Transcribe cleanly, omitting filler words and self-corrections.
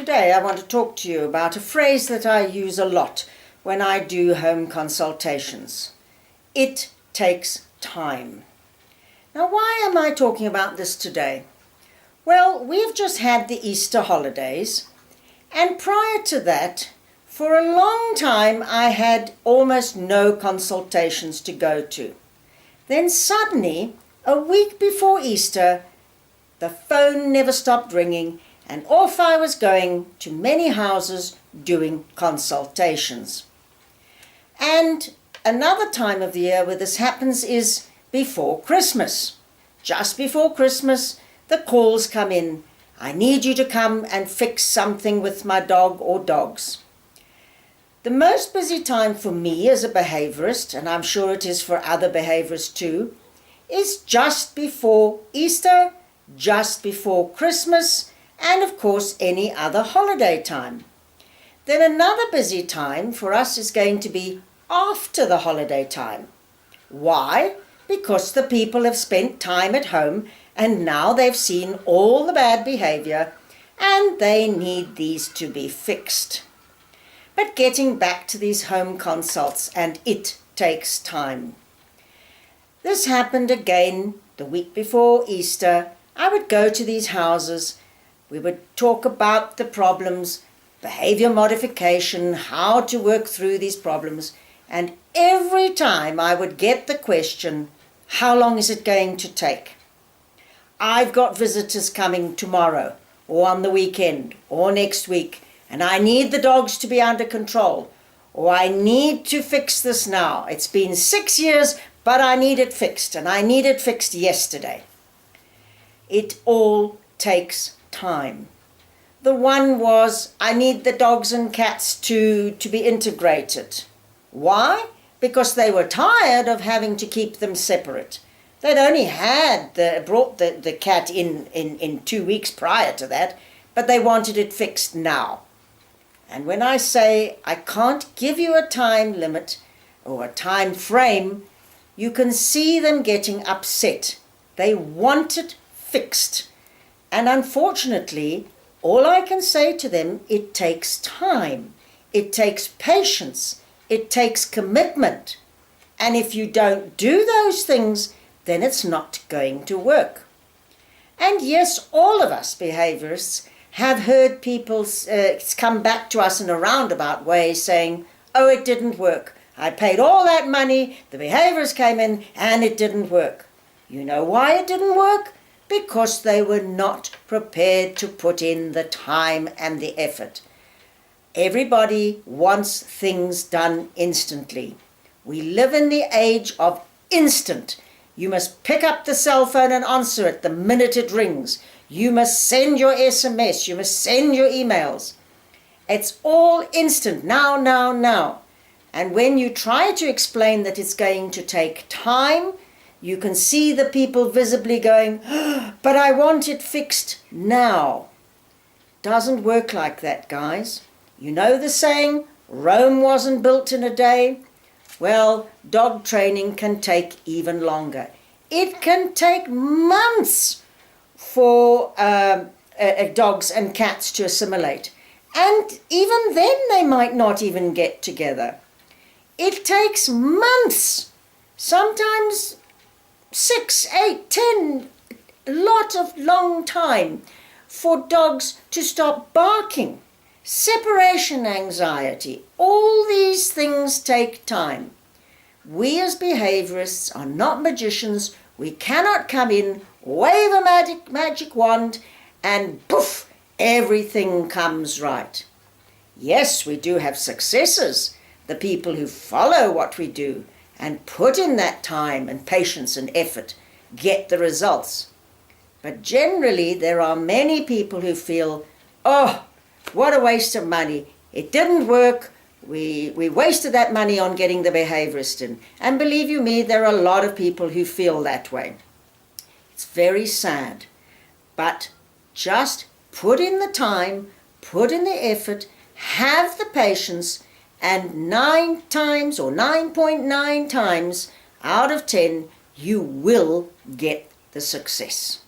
Today I want to talk to you about a phrase that I use a lot when I do home consultations. It takes time. Now, why am I talking about this today? Well, we've just had the Easter holidays, and prior to that, for a long time I had almost no consultations to go to. Then suddenly, a week before Easter, the phone never stopped ringing, and off I was going to many houses doing consultations. And another time of the year where this happens is before Christmas. Just before Christmas, the calls come in. I need you to come and fix something with my dog or dogs. The most busy time for me as a behaviorist, and I'm sure it is for other behaviorists too, is just before Easter, just before Christmas, and of course any other holiday time. Then another busy time for us is going to be after the holiday time. Why? Because the people have spent time at home and now they've seen all the bad behavior and they need these to be fixed. But getting back to these home consults, and it takes time. This happened again the week before Easter. I would go to these houses. We would talk about the problems, behavior modification, how to work through these problems. And every time I would get the question, how long is it going to take? I've got visitors coming tomorrow or on the weekend or next week, and I need the dogs to be under control, or I need to fix this now. It's been 6 years, but I need it fixed, and I need it fixed yesterday. It all takes time. The one was, I need the dogs and cats to be integrated. Why? Because they were tired of having to keep them separate. They'd only brought the cat in 2 weeks prior to that, but they wanted it fixed now. And when I say I can't give you a time limit or a time frame, you can see them getting upset. They want it fixed. And unfortunately, all I can say to them, it takes time. It takes patience. It takes commitment. And if you don't do those things, then it's not going to work. And yes, all of us behaviorists have heard people come back to us in a roundabout way saying, oh, it didn't work. I paid all that money, the behaviorists came in, and it didn't work. You know why it didn't work? Because they were not prepared to put in the time and the effort. Everybody wants things done instantly. We live in the age of instant. You must pick up the cell phone and answer it the minute it rings. You must send your SMS. You must send your emails. It's all instant, now, now, now. And when you try to explain that it's going to take time, you can see the people visibly going, but I want it fixed now. Doesn't work like that, guys. You know the saying, Rome wasn't built in a day? Well, dog training can take even longer. It can take months for dogs and cats to assimilate. And even then they might not even get together. It takes months, sometimes 6, 8, 10, a lot of long time for dogs to stop barking. Separation anxiety, all these things take time. We as behaviorists are not magicians. We cannot come in, wave a magic wand, and poof, everything comes right. Yes, we do have successes, the people who follow what we do and put in that time and patience and effort get the results. But generally there are many people who feel, oh, what a waste of money. It didn't work. We wasted that money on getting the behaviorist in. And believe you me, there are a lot of people who feel that way. It's very sad. But just put in the time, put in the effort, have the patience, and 9 times or 9.9 times out of 10, you will get the success.